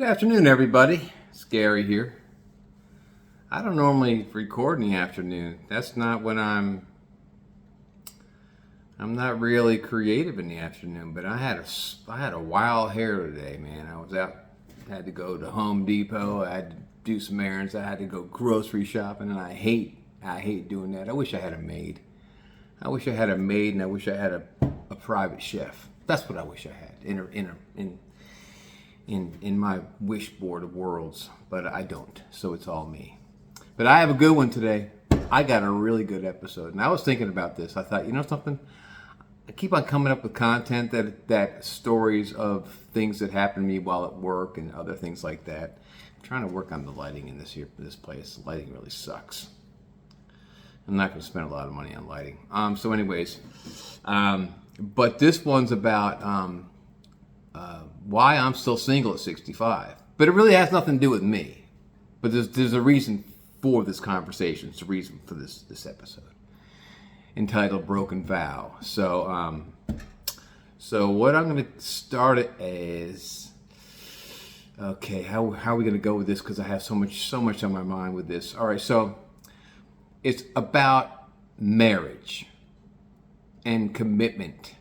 Good afternoon, everybody. It's Gary here. I don't normally record in the afternoon. That's not when I'm not really creative in the afternoon. But I had a wild hair today, man. I was out, had to go to Home Depot. I had to do some errands. I had to go grocery shopping, and I hate doing that. I wish I had a maid. I wish I had a maid, and I wish I had a private chef. That's what I wish I had in my wish board of worlds, but I don't, so it's all me. But I have a good one today. I got a really good episode, and I was thinking about this. I thought, you know something? I keep on coming up with content that stories of things that happened to me while at work and other things like that. I'm trying to work on the lighting in this place. The lighting really sucks. I'm not going to spend a lot of money on lighting. So anyways, but this one's about why I'm still single at 65. But it really has nothing to do with me. But there's a reason for this conversation. It's a reason for this episode, entitled Broken Vow. So what I'm going to start it is, okay, how are we going to go with this? Because I have so much on my mind with this. All right, so it's about marriage and commitment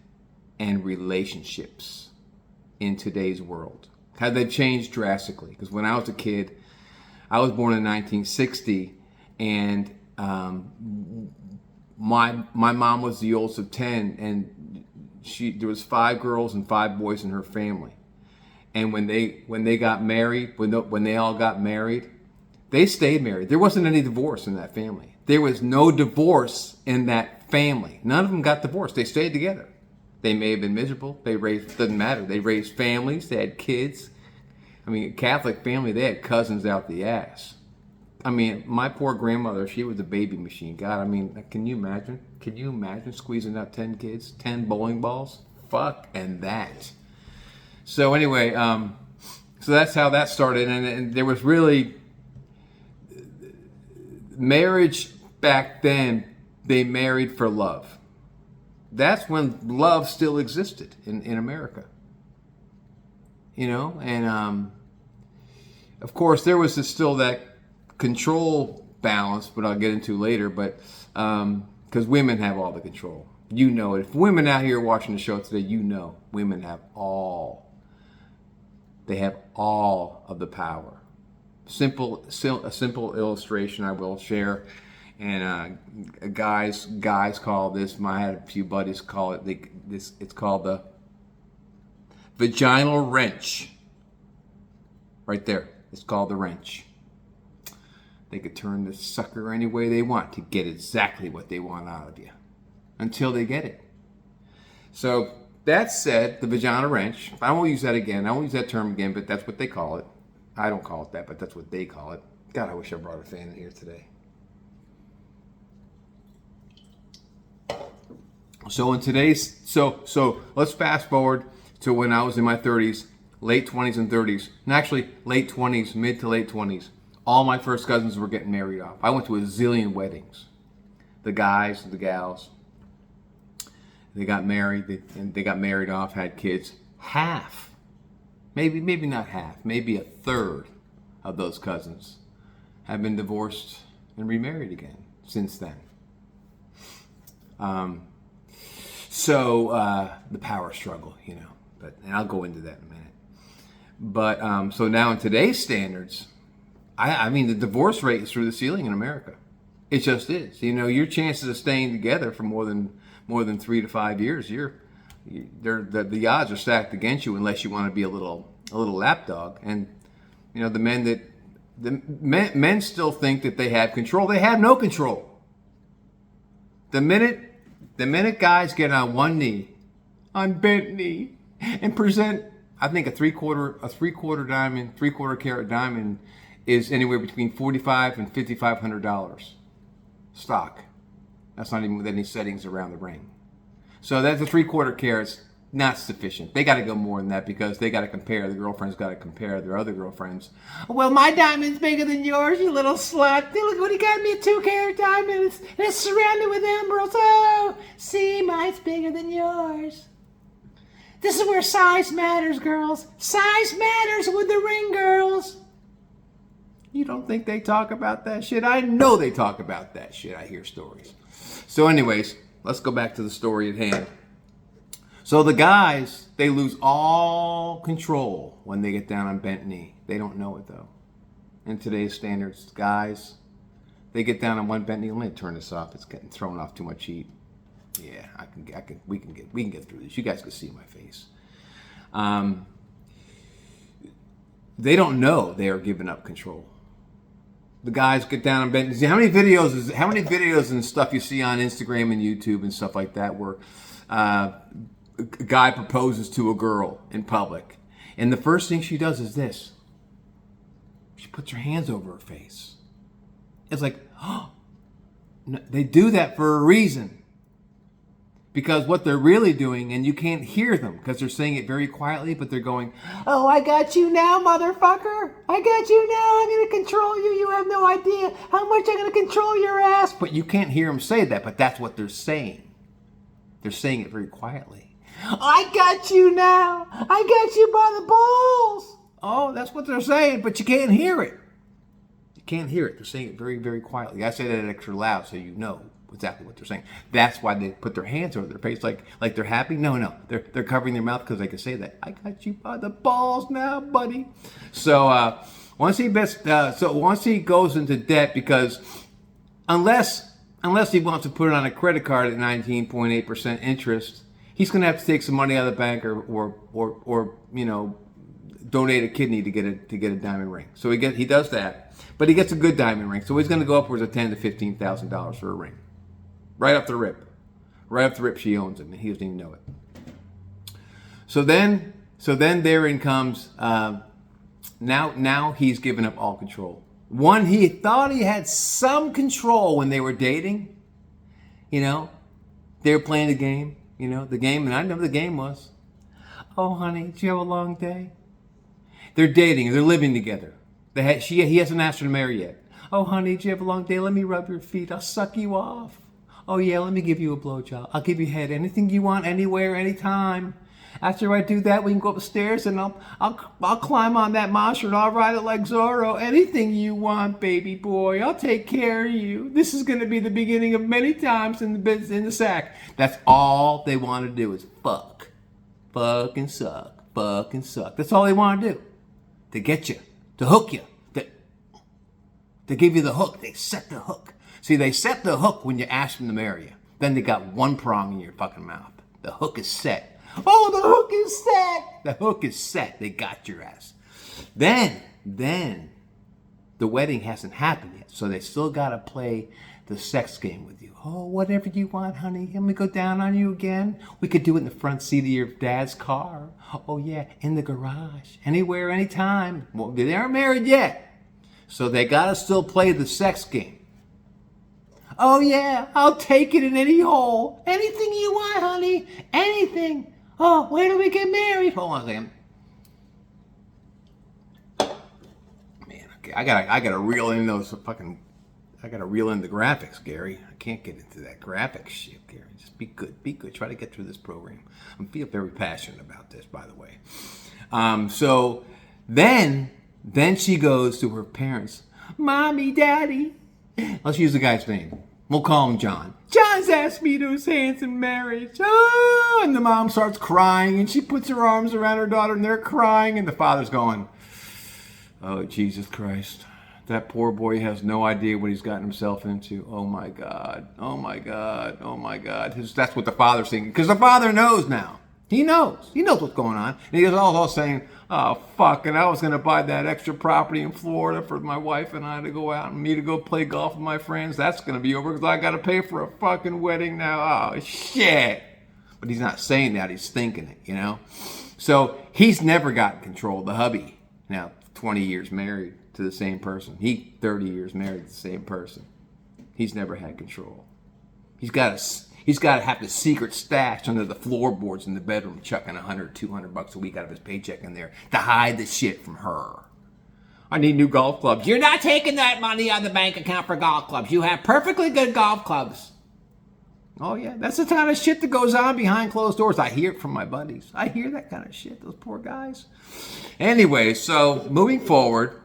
and relationships in today's world. How they've changed drastically. Because when I was a kid, I was born in 1960, and my mom was the oldest of 10, and there was 5 girls and 5 boys in her family. And when they got married, when they all got married, they stayed married. There wasn't any divorce in that family. There was no divorce in that family. None of them got divorced. They stayed together. They may have been miserable. Doesn't matter. They raised families. They had kids. I mean, Catholic family, they had cousins out the ass. I mean, my poor grandmother, she was a baby machine. God, I mean, can you imagine? Can you imagine squeezing out 10 kids, 10 bowling balls? Fuck and that. So anyway, so that's how that started. And there was really, marriage back then, they married for love. That's when love still existed in America. You know, and of course there was still that control balance, but I'll get into later, but because women have all the control. You know it. If women out here watching the show today, you know women have they have all of the power. A simple illustration I will share. And guys call this. I had a few buddies call it. It's called the vaginal wrench. Right there. It's called the wrench. They could turn this sucker any way they want to get exactly what they want out of you, until they get it. So that said, the vaginal wrench. I won't use that again. I won't use that term again. But that's what they call it. I don't call it that, but that's what they call it. God, I wish I brought a fan in here today. So in today's, so let's fast forward to when I was in my 30s, late 20s and 30s, and actually late 20s, mid to late 20s. All my first cousins were getting married off. I went to a zillion weddings. The guys, the gals, they got married, they got married off, had kids. Half, maybe not half, maybe a third of those cousins have been divorced and remarried again since then. So the power struggle, you know, and I'll go into that in a minute. But so now in today's standards, I mean the divorce rate is through the ceiling in America. It just is. You know, your chances of staying together for more than 3 to 5 years, the odds are stacked against you unless you want to be a little lapdog. And you know, the men still think that they have control. They have no control. The minute guys get on one knee, on bent knee, and present, I think a three-quarter carat diamond is anywhere between $4,500 and $5,500 stock. That's not even with any settings around the ring. So that's a 3/4 carats, not sufficient. They got to go more than that because they got to compare. The girlfriend's got to compare their other girlfriends. Well, my diamond's bigger than yours, you little slut. Look what he got me, a 2-carat diamond. It's surrounded with emeralds. Oh, see, mine's bigger than yours. This is where size matters, girls. Size matters with the ring, girls. You don't think they talk about that shit? I know they talk about that shit. I hear stories. So anyways, let's go back to the story at hand. So the guys, they lose all control when they get down on bent knee. They don't know it though. In today's standards, guys, they get down on one bent knee. Let me turn this off. It's getting thrown off too much heat. Yeah, we can get through this. You guys can see my face. They don't know they are giving up control. The guys get down on bent. See how many videos and stuff you see on Instagram and YouTube and stuff like that where a guy proposes to a girl in public, and the first thing she does is this. She puts her hands over her face. It's like, oh, no, they do that for a reason. Because what they're really doing, and you can't hear them because they're saying it very quietly, but they're going, oh, I got you now, motherfucker. I got you now. I'm going to control you. You have no idea how much I'm going to control your ass. But you can't hear them say that, but that's what they're saying. They're saying it very quietly. I got you now. I got you by the balls. Oh, that's what they're saying, but you can't hear it. You can't hear it. They're saying it very, very quietly. I say that extra loud so you know exactly what they're saying. That's why they put their hands over their face like they're happy. No, they're covering their mouth because they can say that. I got you by the balls now, buddy. So once he goes into debt, because unless he wants to put it on a credit card at 19.8% interest, he's going to have to take some money out of the bank or donate a kidney to get a diamond ring. So he does that, but he gets a good diamond ring. So he's going to go upwards of $10,000 to $15,000 for a ring. Right off the rip, she owns him, and he doesn't even know it. So then therein comes, now he's given up all control. One, he thought he had some control when they were dating. They were playing the game, the game, and I know the game was, oh, honey, did you have a long day? They're dating, they're living together. He hasn't asked her to marry yet. Oh, honey, did you have a long day? Let me rub your feet. I'll suck you off. Oh, yeah, let me give you a blowjob. I'll give you head. Anything you want, anywhere, anytime. After I do that, we can go upstairs and I'll climb on that monster and I'll ride it like Zorro. Anything you want, baby boy. I'll take care of you. This is going to be the beginning of many times in the sack. That's all they want to do is fuck. Fuck and suck. Fuck and suck. That's all they want to do. To get you. To hook you. To give you the hook. They set the hook. See, they set the hook when you ask them to marry you. Then they got one prong in your fucking mouth. The hook is set. Oh, the hook is set. The hook is set. They got your ass. Then the wedding hasn't happened yet. So they still got to play the sex game with you. Oh, whatever you want, honey. Let me go down on you again. We could do it in the front seat of your dad's car. Oh, yeah, in the garage. Anywhere, anytime. Well, they aren't married yet. So they got to still play the sex game. Oh, yeah, I'll take it in any hole. Anything you want, honey. Anything. Oh, where do we get married? Hold on a second. Man, okay, I gotta reel in those I gotta reel in the graphics, Gary. I can't get into that graphics shit, Gary. Just be good. Be good. Try to get through this program. I feel very passionate about this, by the way. So then she goes to her parents. Mommy, Daddy. Let's use the guy's name. We'll call him John. John's asked me to his hands in marriage. Oh, and the mom starts crying, and she puts her arms around her daughter, and they're crying, and the father's going, oh, Jesus Christ. That poor boy has no idea what he's gotten himself into. Oh, my God. Oh, my God. Oh, my God. That's what the father's thinking, because the father knows now. He knows. He knows what's going on. And he's all saying, oh, fuck, and I was going to buy that extra property in Florida for my wife and I to go out and me to go play golf with my friends. That's going to be over because I got to pay for a fucking wedding now. Oh, shit. But he's not saying that. He's thinking it, So he's never gotten control of the hubby. Now, 20 years married to the same person. 30 years married to the same person. He's never had control. He's got to have the secret stash under the floorboards in the bedroom, chucking $100, $200 a week out of his paycheck in there to hide the shit from her. I need new golf clubs. You're not taking that money out of the bank account for golf clubs. You have perfectly good golf clubs. Oh, yeah. That's the kind of shit that goes on behind closed doors. I hear it from my buddies. I hear that kind of shit. Those poor guys. Anyway, so moving forward,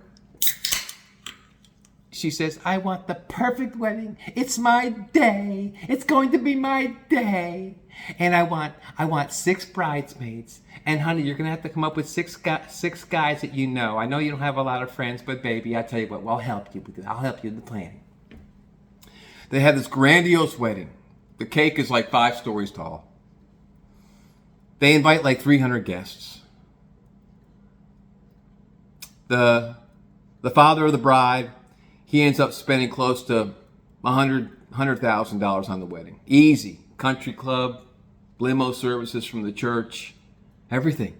she says, I want the perfect wedding. It's my day. It's going to be my day. And I want 6 bridesmaids. And honey, you're going to have to come up with 6 guys that you know. I know you don't have a lot of friends, but baby, I tell you what, I'll help you with it. I'll help you with the planning. They have this grandiose wedding. The cake is like 5 stories tall. They invite like 300 guests. The father of the bride, he ends up spending close to $100,000 on the wedding. Easy. Country club, limo services from the church, everything.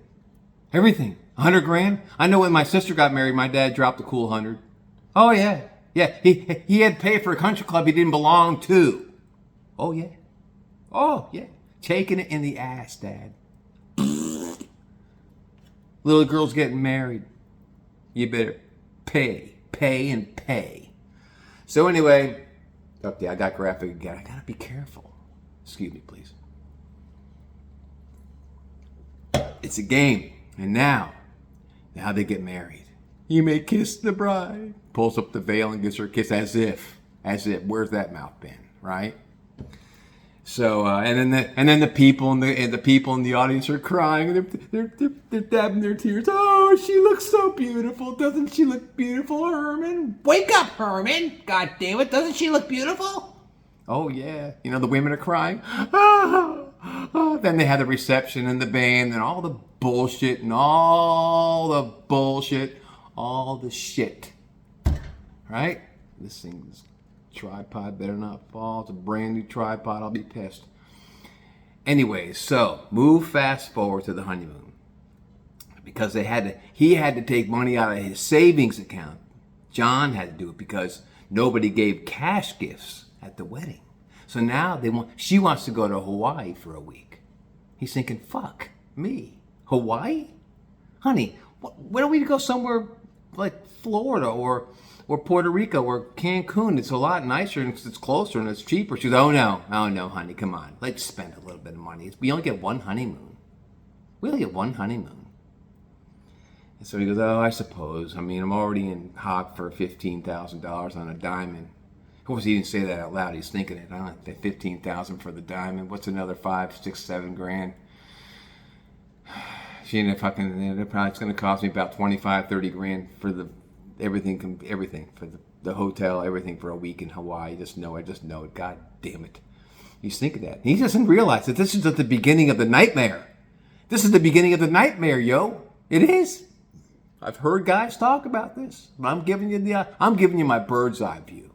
Everything. 100 grand? I know when my sister got married, my dad dropped a cool 100. Oh, yeah. Yeah, he had to pay for a country club he didn't belong to. Oh, yeah. Oh, yeah. Taking it in the ass, Dad. Little girl's getting married. You better pay, and pay. So anyway, okay, I got graphic again. I gotta be careful. Excuse me, please. It's a game. And now they get married. You may kiss the bride. Pulls up the veil and gives her a kiss as if, where's that mouth been, right? So and then the people in the audience are crying and they're dabbing their tears. Oh, she looks so beautiful. Doesn't she look beautiful, Herman? Wake up, Herman! God damn it, doesn't she look beautiful? Oh yeah, the women are crying. Then they have the reception and the band and all the bullshit and all the shit. Right? This thing's tripod better not fall. It's a brand new tripod. I'll be pissed. Anyway, so move fast forward to the honeymoon. Because he had to take money out of his savings account. John had to do it because nobody gave cash gifts at the wedding. So now she wants to go to Hawaii for a week. He's thinking, fuck me. Hawaii? Honey, why don't we go somewhere like Florida or Puerto Rico or Cancun? It's a lot nicer and it's closer and it's cheaper. She goes, oh no, honey, come on. Let's spend a little bit of money. We only get one honeymoon. We only get one honeymoon. And so he goes, oh, I suppose. I mean, I'm already in hock for $15,000 on a diamond. Of course, he didn't say that out loud. He's thinking it. Huh? $15,000 for the diamond. What's another 5, 6, 7 grand? It's going to cost me about 25, 30 grand for everything for the hotel, everything for a week in Hawaii. I just know it. God damn it. He's thinking that. He doesn't realize that this is at the beginning of the nightmare. This is the beginning of the nightmare, yo. It is. I've heard guys talk about this, but I'm giving you my bird's eye view.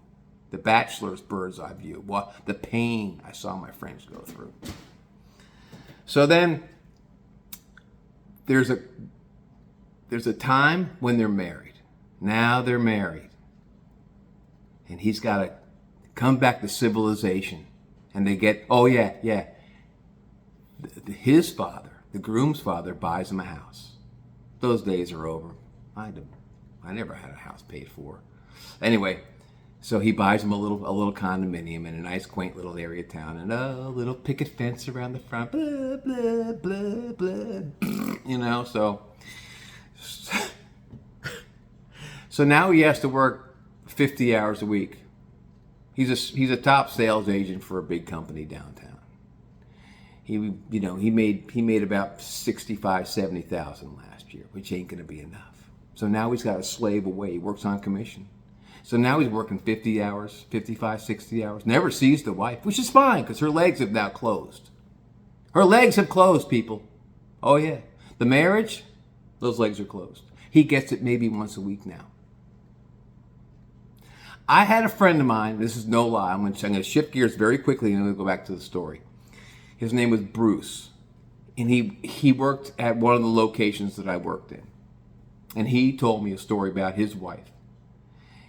The bachelor's bird's eye view. The pain I saw my friends go through. So then there's a time when they're married. Now they're married. And he's got to come back to civilization. And they get, his father, the groom's father, buys him a house. Those days are over. I never had a house paid for. Anyway, so he buys him a little condominium in a nice, quaint little area town, and a little picket fence around the front. Blah, blah, blah, blah. So now he has to work 50 hours a week. He's a top sales agent for a big company downtown. He made about 65, 70,000 last year, which ain't gonna be enough. So now he's got to slave away. He works on commission. So now he's working 50 hours, 55, 60 hours. Never sees the wife, which is fine because her legs have now closed. Her legs have closed, people. Oh yeah. The marriage, those legs are closed. He gets it maybe once a week now. I had a friend of mine, this is no lie, I'm going to shift gears very quickly and I'm going to go back to the story. His name was Bruce. And he worked at one of the locations that I worked in. And he told me a story about his wife.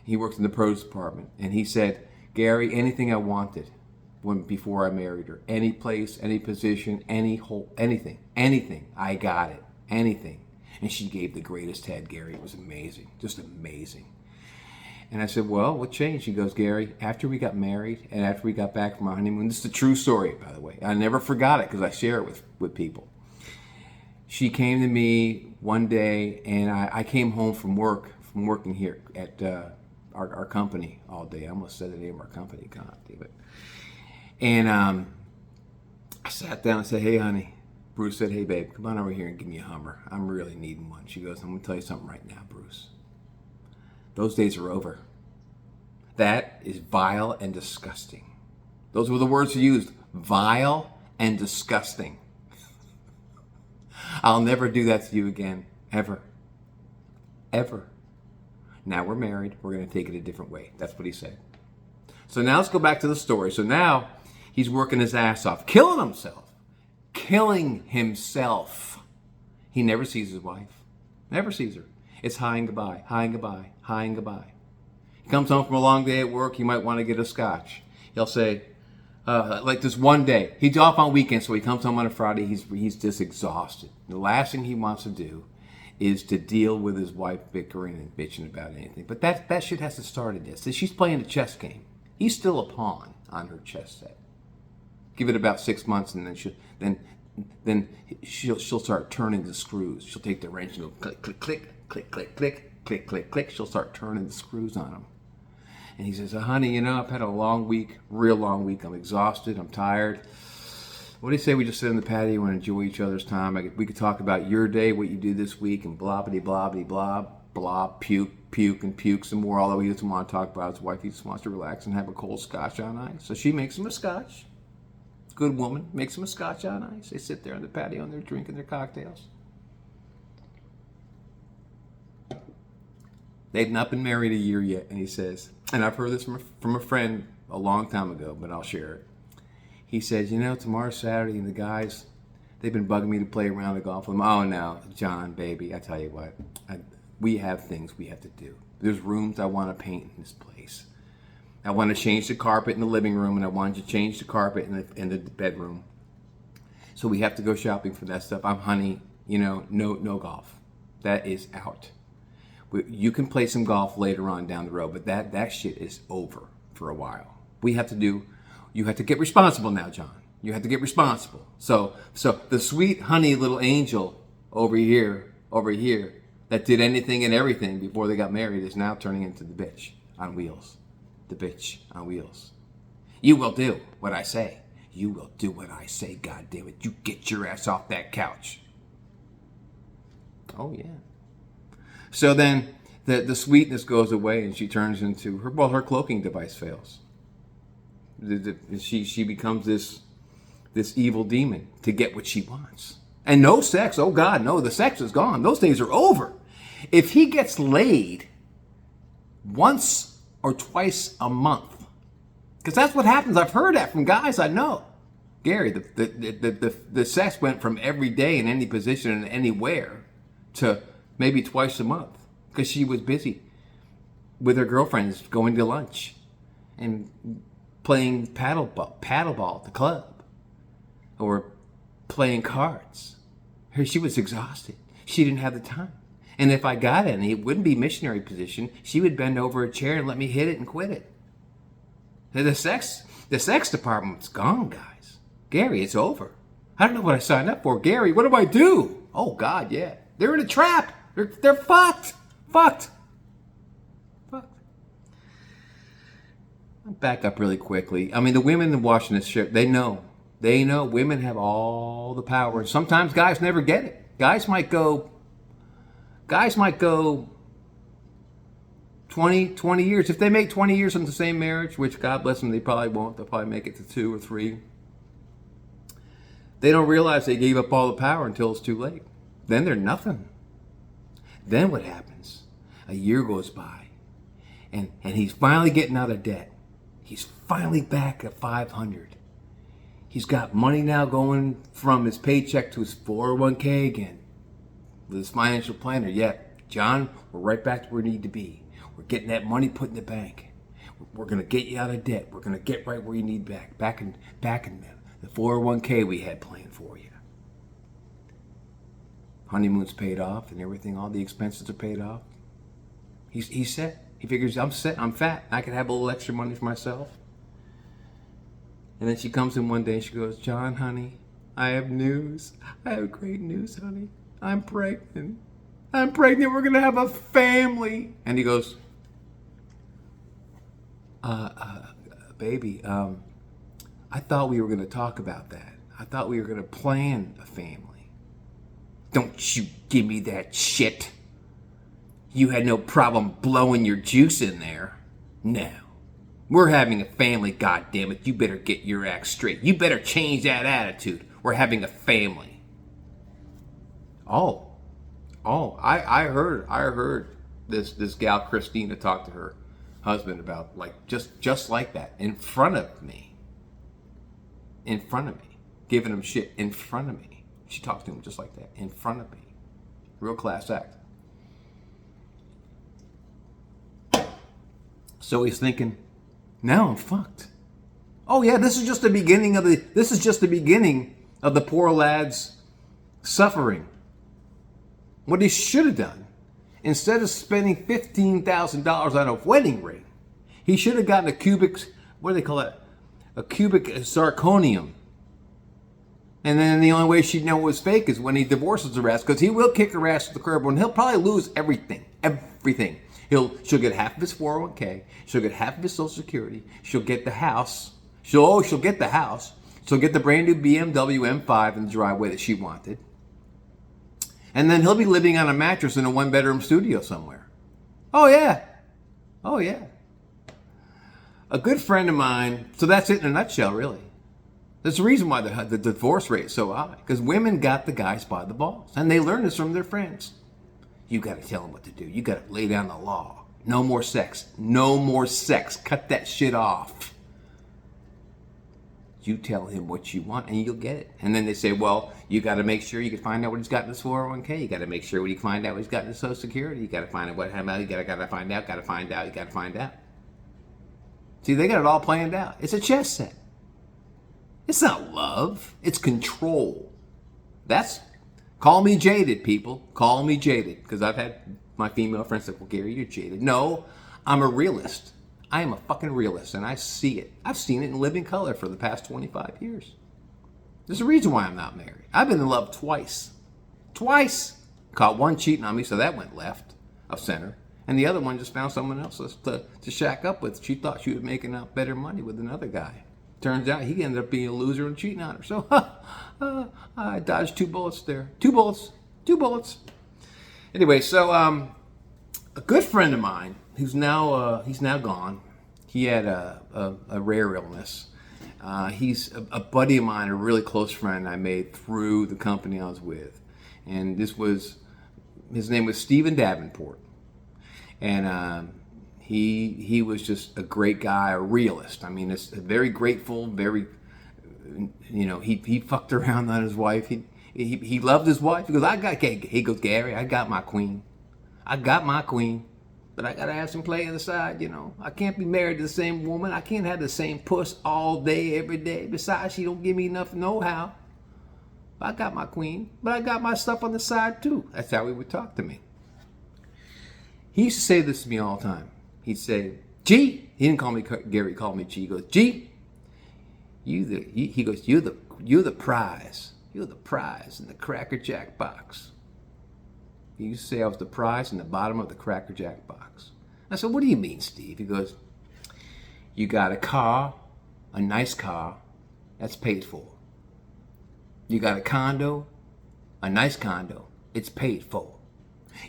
He works in the produce department. And he said, Gary, anything I wanted before I married her, any place, any position, anything, I got it, anything. And she gave the greatest head, Gary. It was amazing, just amazing. And I said, well, what changed? She goes, Gary, after we got married and after we got back from our honeymoon, this is a true story, by the way. I never forgot it because I share it with people. She came to me one day, and I came home from working here at our company all day. I almost said the name of our company, God damn it. And I sat down and said, hey, honey. Bruce said, hey, babe, come on over here and give me a Hummer. I'm really needing one. She goes, I'm going to tell you something right now, Bruce. Those days are over. That is vile and disgusting. Those were the words you used, vile and disgusting. I'll never do that to you again, ever. Ever. Now we're married. We're going to take it a different way. That's what he said. So now let's go back to the story. So now he's working his ass off, killing himself. Killing himself. He never sees his wife. Never sees her. It's hi and goodbye, hi and goodbye, hi and goodbye. He comes home from a long day at work. He might want to get a scotch. He'll say, like this one day, he's off on weekends, so he comes home on a Friday. He's just exhausted. The last thing he wants to do is to deal with his wife bickering and bitching about anything. But that shit has to start in this. She's playing a chess game. He's still a pawn on her chess set. Give it about 6 months, and then she'll start turning the screws. She'll take the wrench and go click, click, click, click, click, click, click, click, click. She'll start turning the screws on him. And he says, honey, I've had a long week, real long week. I'm exhausted. I'm tired. What do you say we just sit on the patio and enjoy each other's time? We could talk about your day, what you do this week, and blobbity, blobbity, blob, blob, puke, and puke some more. Although he doesn't want to talk about his wife. He just wants to relax and have a cold scotch on ice. So she makes him a scotch. Good woman makes him a scotch on ice. They sit there on the patio and they're drinking their cocktails. They've not been married a year yet, and he says, and I've heard this from a friend a long time ago, but I'll share it. He says, tomorrow's Saturday, and the guys, they've been bugging me to play around the golf with them. Oh, no, John, baby, I tell you what, we have things we have to do. There's rooms I want to paint in this place. I want to change the carpet in the living room, and I want to change the carpet in the bedroom. So we have to go shopping for that stuff. Honey, no golf. That is out. You can play some golf later on down the road, but that shit is over for a while. You have to get responsible now, John. You have to get responsible. So the sweet honey little angel over here that did anything and everything before they got married is now turning into the bitch on wheels. The bitch on wheels. You will do what I say. You will do what I say, God damn it. You get your ass off that couch. Oh, yeah. So then the sweetness goes away and she turns into her cloaking device fails. She becomes this evil demon to get what she wants. And no sex. Oh, God, no. The sex is gone. Those days are over. If he gets laid once or twice a month, because that's what happens. I've heard that from guys I know. Gary, the sex went from every day in any position and anywhere to maybe twice a month because she was busy with her girlfriends going to lunch and playing paddleball at the club or playing cards. She was exhausted. She didn't have the time. And if I got any, it wouldn't be missionary position. She would bend over a chair and let me hit it and quit it. The sex department's gone, guys. Gary, it's over. I don't know what I signed up for. Gary, what do I do? Oh, God, yeah. They're in a trap. They're fucked. Fucked. I'll back up really quickly. I mean, the women in watching this shit, they know. They know women have all the power. Sometimes guys never get it. Guys might go 20 years. If they make 20 years in the same marriage, which God bless them, they probably won't. They'll probably make it to 2 or 3. They don't realize they gave up all the power until it's too late. Then they're nothing. Then what happens? A year goes by, and he's finally getting out of debt. He's finally back at 500. He's got money now going from his paycheck to his 401k again. With his financial planner, yeah, John, we're right back to where we need to be. We're getting that money put in the bank. We're going to get you out of debt. We're going to get right where you need back in the 401k we had planned for you. Honeymoon's paid off and everything, all the expenses are paid off. He's set. He figures I'm fat. I can have a little extra money for myself. And then she comes in one day and she goes, John, honey, I have news. I have great news, honey. I'm pregnant. I'm pregnant. We're going to have a family. And he goes, baby, I thought we were going to talk about that. I thought we were going to plan a family. Don't you give me that shit. You had no problem blowing your juice in there. No. We're having a family, goddammit. You better get your act straight. You better change that attitude. We're having a family. I heard this gal Christina talk to her husband about just like that in front of me, giving him shit in front of me. She talked to him just like that in front of me. Real class act. So he's thinking, now I'm fucked. Oh yeah, this is just the beginning of the poor lad's suffering. What he should have done, instead of spending $15,000 on a wedding ring, he should have gotten a cubic zirconium. And then the only way she'd know it was fake is when he divorces her ass, because he will kick her ass to the curb and he'll probably lose everything. She'll get half of his 401k. She'll get half of his Social Security. She'll get the house. She'll get the house. She'll get the brand new BMW M5 in the driveway that she wanted. And then he'll be living on a mattress in a 1-bedroom studio somewhere. Oh yeah. A good friend of mine, so that's it in a nutshell, really. There's a reason why the divorce rate is so high. Because women got the guys by the balls. And they learn this from their friends. You got to tell them what to do. You got to lay down the law. No more sex. No more sex. Cut that shit off. You tell him what you want and you'll get it. And then they say, well, you got to make sure you can find out what he's got in his 401k. You got to make sure you find out what he's got in his Social Security. You got to find out what happened. You got to find out. See, they got it all planned out. It's a chess set. It's not love. It's control. Call me jaded, people. Call me jaded. Because I've had my female friends say, well, Gary, you're jaded. No, I'm a realist. I am a fucking realist, and I see it. I've seen it in living color for the past 25 years. There's a reason why I'm not married. I've been in love twice. Caught one cheating on me, so that went left of center. And the other one just found someone else to shack up with. She thought she was making out better money with another guy. Turns out he ended up being a loser and cheating on her. So I dodged 2 bullets there. 2 bullets. Anyway, so a good friend of mine who's now gone. He had a rare illness. He's a buddy of mine, a really close friend I made through the company I was with, and his name was Stephen Davenport, and he was just a great guy, a realist. I mean, it's very grateful, very, he fucked around on his wife. He loved his wife. He goes, Gary, I got my queen. But I gotta have some play on the side, I can't be married to the same woman. I can't have the same puss all day, every day. Besides, she don't give me enough know-how. I got my queen, but I got my stuff on the side too. That's how he would talk to me. He used to say this to me all the time. He'd say, G. He didn't call me Gary. He called me G. He goes, G. You're the prize. You're the prize in the Cracker Jack box. He used to say I was the prize in the bottom of the Cracker Jack box. I said, what do you mean, Steve? He goes, you got a car, a nice car, that's paid for. You got a condo, a nice condo, it's paid for.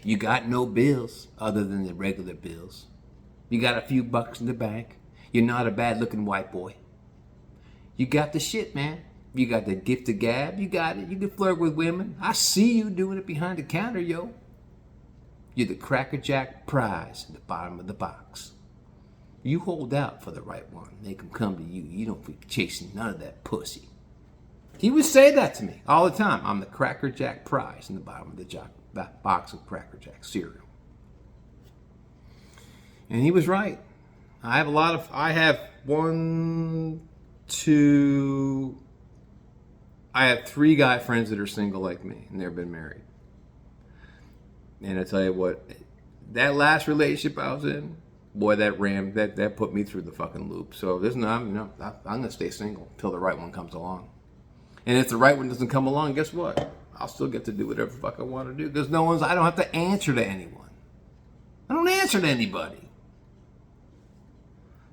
You got no bills other than the regular bills. You got a few bucks in the bank. You're not a bad looking white boy. You got the shit, man. You got the gift of gab. You got it. You can flirt with women. I see you doing it behind the counter, yo. You're the Cracker Jack prize in the bottom of the box. You hold out for the right one. Make them come to you. You don't be chasing none of that pussy. He would say that to me all the time. I'm the Cracker Jack prize in the bottom of the box of Cracker Jack cereal. And he was right. I have 3 guy friends that are single like me and never been married. And I tell you what, that last relationship I was in, boy, that put me through the fucking loop. So there's no, I'm gonna stay single till the right one comes along. And if the right one doesn't come along, guess what? I'll still get to do whatever the fuck I want to do because I don't have to answer to anyone. I don't answer to anybody.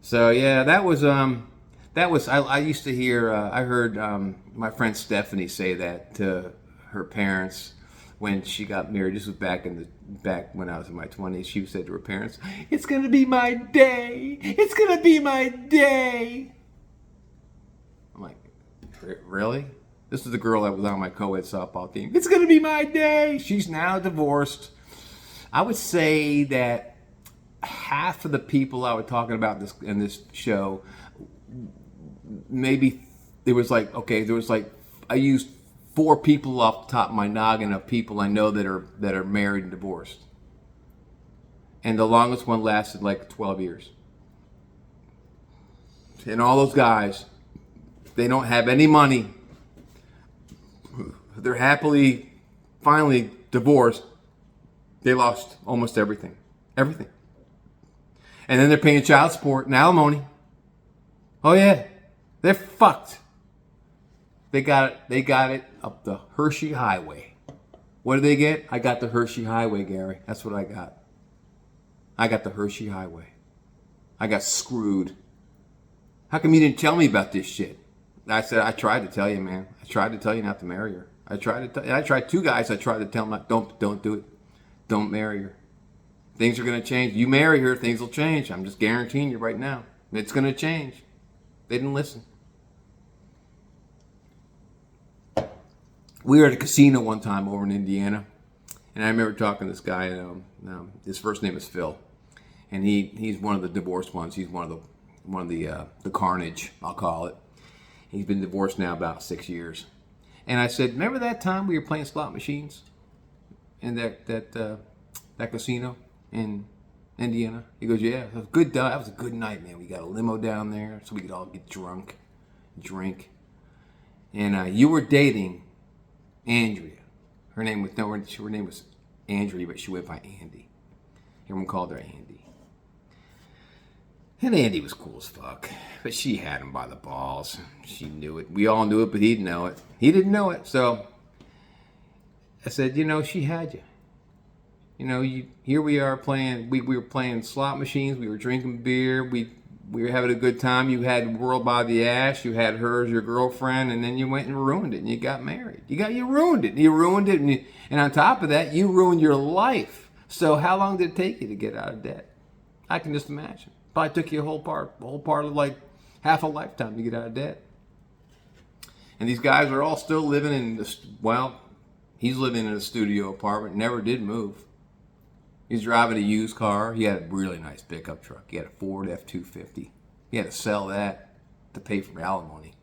So yeah, I used to hear, I heard my friend Stephanie say that to her parents when she got married. This was back when I was in my 20s. She said to her parents, "It's going to be my day. It's going to be my day." I'm like, really? This is the girl that was on my co-ed softball team. It's going to be my day. She's now divorced. I would say that half of the people I was talking about in this show, maybe there was like I used 4 people off the top of my noggin of people I know that are married and divorced. And the longest one lasted like 12 years. And all those guys, they don't have any money. They're finally divorced. They lost almost everything. Everything. And then they're paying child support and alimony. Oh yeah. They're fucked. They got it up the Hershey Highway. What did they get? I got the Hershey Highway, Gary. That's what I got. I got the Hershey Highway. I got screwed. How come you didn't tell me about this shit? I said, I tried to tell you, man. I tried to tell you not to marry her. I tried 2 guys. I tried to tell them, don't do it. Don't marry her. Things are going to change. You marry her, things will change. I'm just guaranteeing you right now. It's going to change. They didn't listen. We were at a casino one time over in Indiana, and I remember talking to this guy. His first name is Phil, and he's one of the divorced ones. He's one of the carnage, I'll call it. He's been divorced now about 6 years. And I said, remember that time we were playing slot machines in that casino in Indiana? He goes, yeah, it was a good that was a good night, man. We got a limo down there so we could all get drunk, drink. And you were dating Andrea. Her name was Andrea, but she went by Andy. Everyone called her Andy. And Andy was cool as fuck, but she had him by the balls. She knew it. We all knew it, but he didn't know it. He didn't know it. So I said, she had you. Here we are playing. We were playing slot machines. We were drinking beer. We were having a good time. You had World by the Ash. You had her as your girlfriend, and then you went and ruined it, and you got married. You ruined it. You ruined it, and on top of that, you ruined your life. So how long did it take you to get out of debt? I can just imagine. Probably took you a whole part of like half a lifetime to get out of debt. And these guys are all still living in he's living in a studio apartment, never did move. He's driving a used car. He had a really nice pickup truck. He had a Ford F-250. He had to sell that to pay for alimony.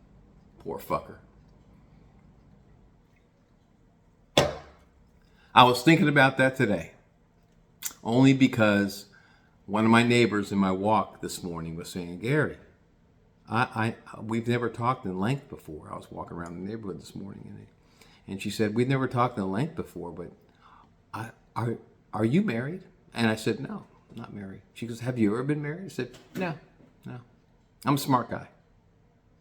Poor fucker. I was thinking about that today. Only because one of my neighbors in my walk this morning was saying, Gary, we've never talked in length before. I was walking around the neighborhood this morning, and she said, we've never talked in length before, but are you married? And I said, no, I'm not married. She goes, have you ever been married? I said, no. I'm a smart guy.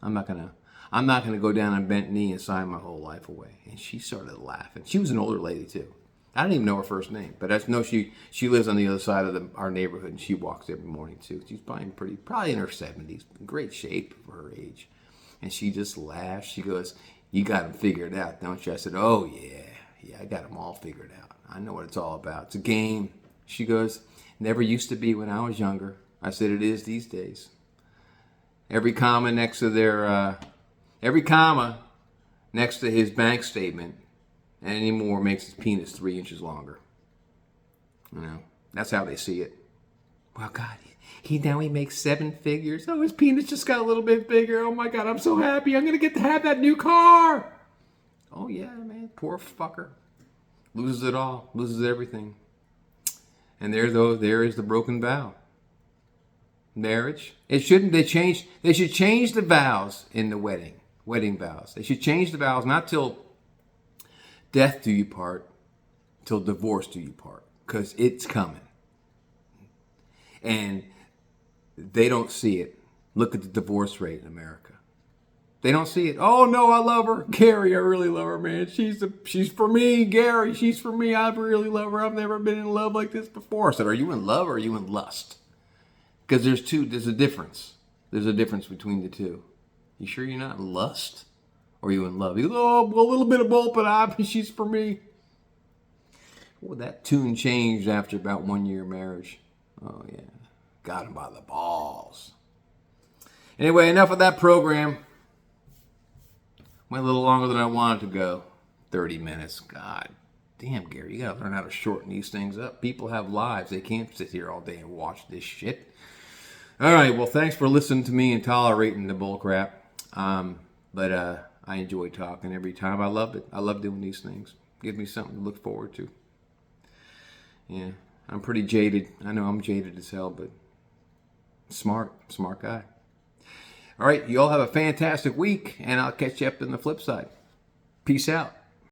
I'm not gonna go down on bent knee and sign my whole life away. And she started laughing. She was an older lady too. I don't even know her first name, but I know she lives on the other side of our neighborhood, and she walks every morning too. She's probably in her 70s, in great shape for her age. And she just laughs. She goes, you got them figured out, don't you? I said, oh yeah, I got them all figured out. I know what it's all about. It's a game. She goes, never used to be when I was younger. I said, it is these days. Every comma next to his bank statement anymore makes his penis 3 inches longer. That's how they see it. Well, God, he makes 7 figures. Oh, his penis just got a little bit bigger. Oh my God, I'm so happy. I'm gonna get to have that new car. Oh yeah, man, poor fucker. Loses it all, loses everything. And there is the broken vow. Marriage. They should change the vows in the wedding vows. They should change the vows not till death do you part, till divorce do you part, because it's coming. And they don't see it. Look at the divorce rate in America. They don't see it. Oh no, I love her, Gary. I really love her, man. She's for me, Gary. She's for me. I really love her. I've never been in love like this before. I said, are you in love or are you in lust? Because there's a difference. There's a difference between the two. You sure you're not in lust? Or are you in love? You go, oh, well, a little bit of both, but she's for me. Well, that tune changed after about 1 year of marriage. Oh, yeah. Got him by the balls. Anyway, enough of that program. Went a little longer than I wanted to go. 30 minutes. God damn, Gary, you got to learn how to shorten these things up. People have lives. They can't sit here all day and watch this shit. All right, well, thanks for listening to me and tolerating the bull crap. But I enjoy talking every time. I love it. I love doing these things. Gives me something to look forward to. Yeah, I'm pretty jaded. I know I'm jaded as hell, but smart guy. All right, you all have a fantastic week, and I'll catch you up in the flip side. Peace out.